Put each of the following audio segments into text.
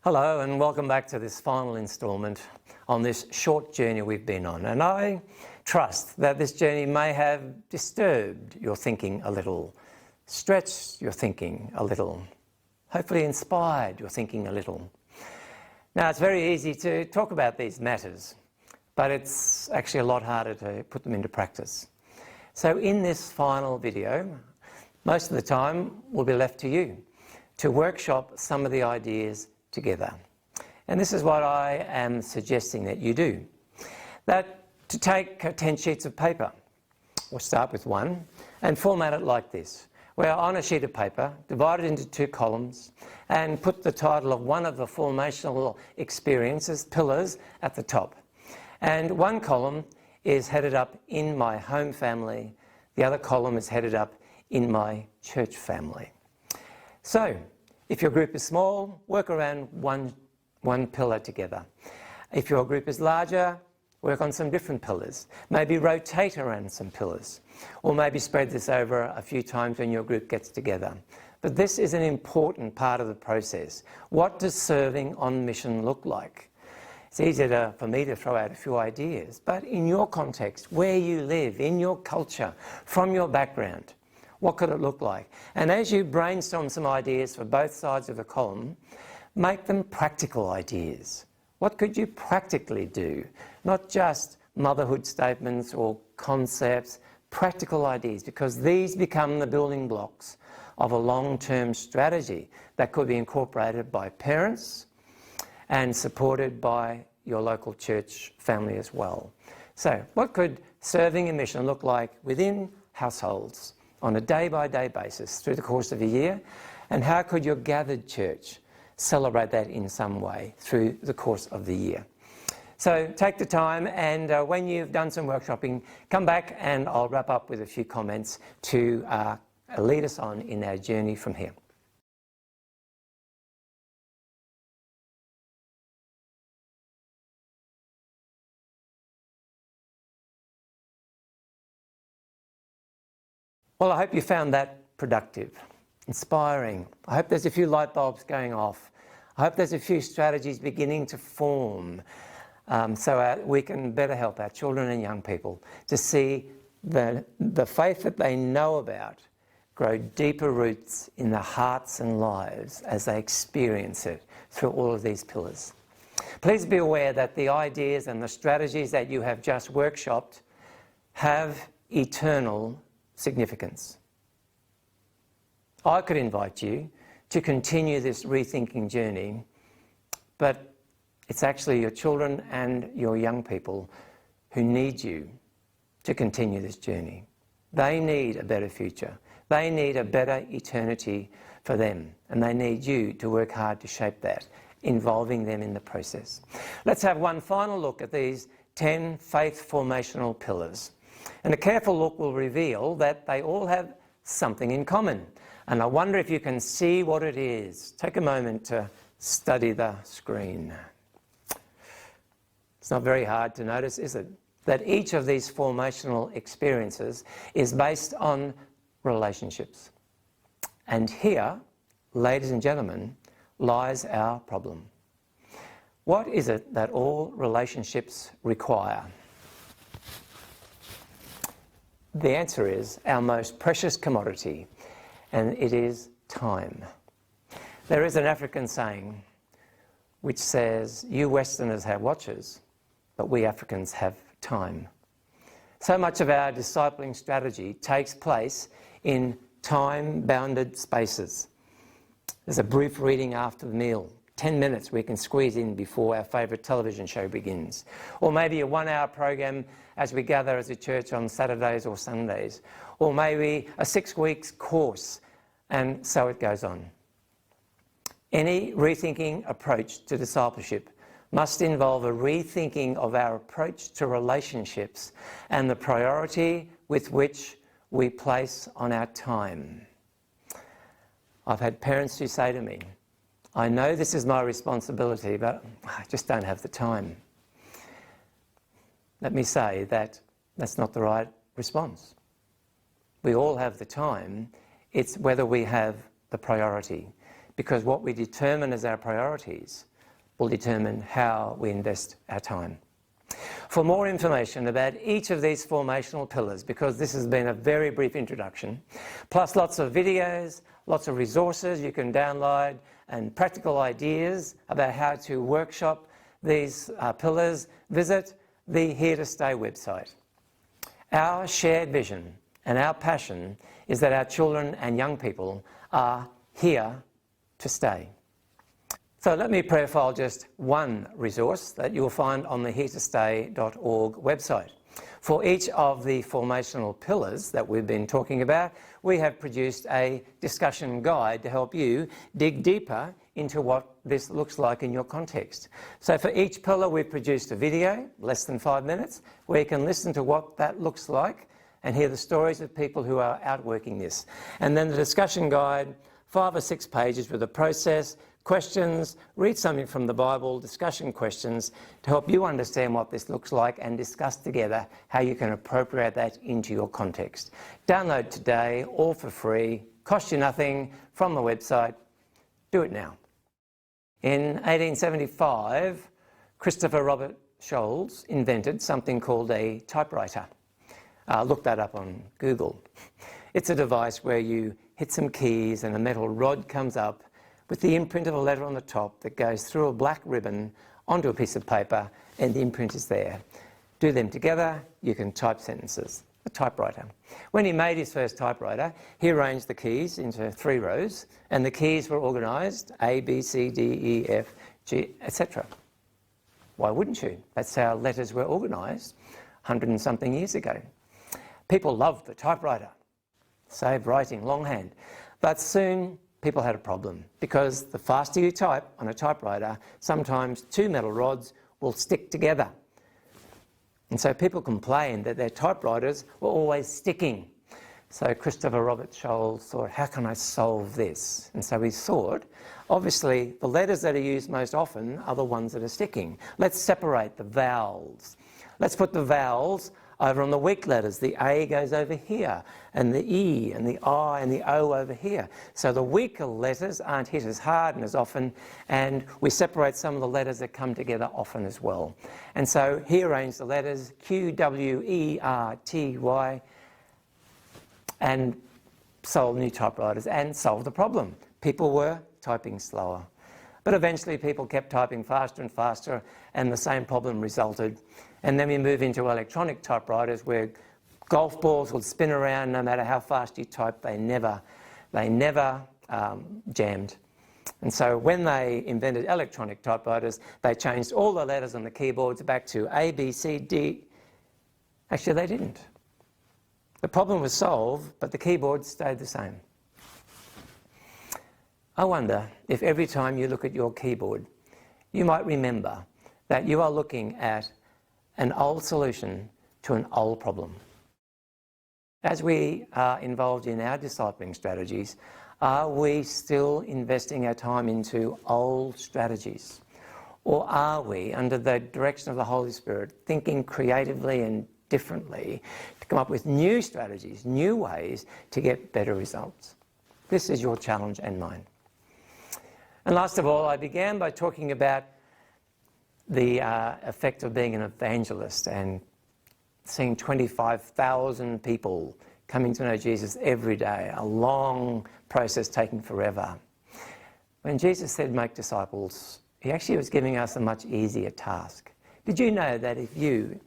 Hello and welcome back to this final instalment on this short journey we've been on. And I trust that this journey may have disturbed your thinking a little, stretched your thinking a little, hopefully inspired your thinking a little. Now, it's very easy to talk about these matters, but it's actually a lot harder to put them into practice. So in this final video, most of the time will be left to you to workshop some of the ideas together. And this is what I am suggesting that you do. That to take 10 sheets of paper, we'll start with one, and format it like this, where on a sheet of paper, divide it into 2 columns, and put the title of one of the formational experiences, pillars, at the top. And one column is headed up in my home family, the other column is headed up in my church family. So, if your group is small, work around one pillar together. If your group is larger, work on some different pillars. Maybe rotate around some pillars. Or maybe spread this over a few times when your group gets together. But this is an important part of the process. What does serving on mission look like? It's easier for me to throw out a few ideas, but in your context, where you live, in your culture, from your background, what could it look like? And as you brainstorm some ideas for both sides of the column, make them practical ideas. What could you practically do? Not just motherhood statements or concepts, practical ideas, because these become the building blocks of a long-term strategy that could be incorporated by parents and supported by your local church family as well. So, what could serving in mission look like within households on a day-by-day basis through the course of a year? And how could your gathered church celebrate that in some way through the course of the year? So take the time, and when you've done some workshopping, come back and I'll wrap up with a few comments to lead us on in our journey from here. Well, I hope you found that productive, inspiring. I hope there's a few light bulbs going off. I hope there's a few strategies beginning to form so we can better help our children and young people to see the faith that they know about grow deeper roots in their hearts and lives as they experience it through all of these pillars. Please be aware that the ideas and the strategies that you have just workshopped have eternal significance. I could invite you to continue this rethinking journey, but it's actually your children and your young people who need you to continue this journey. They need a better future. They need a better eternity for them, and they need you to work hard to shape that, involving them in the process. Let's have one final look at these 10 faith formational pillars. And a careful look will reveal that they all have something in common. And I wonder if you can see what it is. Take a moment to study the screen. It's not very hard to notice, is it? That each of these formational experiences is based on relationships. And here, ladies and gentlemen, lies our problem. What is it that all relationships require? The answer is our most precious commodity, and it is time. There is an African saying which says, "You Westerners have watches, but we Africans have time." So much of our discipling strategy takes place in time-bounded spaces. There's a brief reading after the meal, 10 minutes we can squeeze in before our favourite television show begins. Or maybe a 1-hour program as we gather as a church on Saturdays or Sundays. Or maybe a 6 weeks course, and so it goes on. Any rethinking approach to discipleship must involve a rethinking of our approach to relationships and the priority with which we place on our time. I've had parents who say to me, "I know this is my responsibility, but I just don't have the time." Let me say that that's not the right response. We all have the time. It's whether we have the priority. Because what we determine as our priorities will determine how we invest our time. For more information about each of these formational pillars, because this has been a very brief introduction, plus lots of videos, lots of resources you can download, and practical ideas about how to workshop these pillars, visit the Here to Stay website. Our shared vision and our passion is that our children and young people are here to stay. So let me profile just one resource that you'll find on the heretostay.org website. For each of the formational pillars that we've been talking about, we have produced a discussion guide to help you dig deeper into what this looks like in your context. So for each pillar, we've produced a video, less than 5 minutes, where you can listen to what that looks like and hear the stories of people who are outworking this. And then the discussion guide, 5 or 6 pages with a process, questions, read something from the Bible, discussion questions to help you understand what this looks like and discuss together how you can appropriate that into your context. Download today, all for free, cost you nothing, from the website. Do it now. In 1875, Christopher Robert Scholes invented something called a typewriter. Look that up on Google. It's a device where you hit some keys and a metal rod comes up with the imprint of a letter on the top that goes through a black ribbon onto a piece of paper, and the imprint is there. Do them together, you can type sentences. A typewriter. When he made his first typewriter, he arranged the keys into 3 rows, and the keys were organised A, B, C, D, E, F, G, etc. Why wouldn't you? That's how letters were organised 100 and something years ago. People loved the typewriter. Saved writing longhand. But soon people had a problem, because the faster you type on a typewriter, sometimes 2 metal rods will stick together. And so people complained that their typewriters were always sticking. So Christopher Robert Scholes thought, how can I solve this? And so he thought, obviously the letters that are used most often are the ones that are sticking. Let's separate the vowels. Let's put the vowels over on the weak letters. The A goes over here, and the E and the I and the O over here. So the weaker letters aren't hit as hard and as often, and we separate some of the letters that come together often as well. And so he arranged the letters Q, W, E, R, T, Y, and sold new typewriters and solved the problem. People were typing slower. But eventually people kept typing faster and faster, and the same problem resulted. And then we move into electronic typewriters where golf balls would spin around no matter how fast you type, they never jammed. And so when they invented electronic typewriters, they changed all the letters on the keyboards back to A, B, C, D. Actually, they didn't. The problem was solved, but the keyboard stayed the same. I wonder if every time you look at your keyboard, you might remember that you are looking at an old solution to an old problem. As we are involved in our discipling strategies, are we still investing our time into old strategies? Or are we, under the direction of the Holy Spirit, thinking creatively and differently to come up with new strategies, new ways to get better results? This is your challenge and mine. And last of all, I began by talking about the effect of being an evangelist and seeing 25,000 people coming to know Jesus every day, a long process taking forever. When Jesus said make disciples, he actually was giving us a much easier task. Did you know that if you,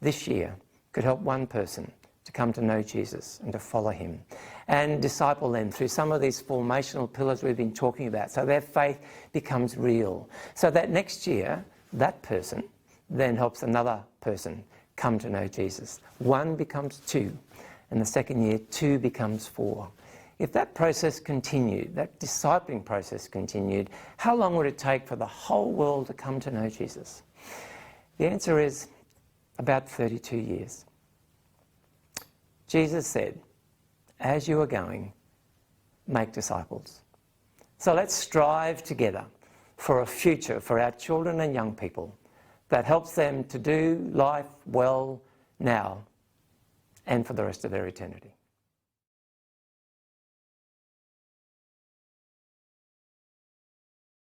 this year, could help one person to come to know Jesus and to follow him and disciple them through some of these formational pillars we've been talking about, so their faith becomes real, so that next year that person then helps another person come to know Jesus. 1 becomes 2, and the second year 2 becomes 4. If that process continued, that discipling process continued, how long would it take for the whole world to come to know Jesus? The answer is about 32 years. Jesus said, as you are going, make disciples. So let's strive together for a future for our children and young people that helps them to do life well now and for the rest of their eternity.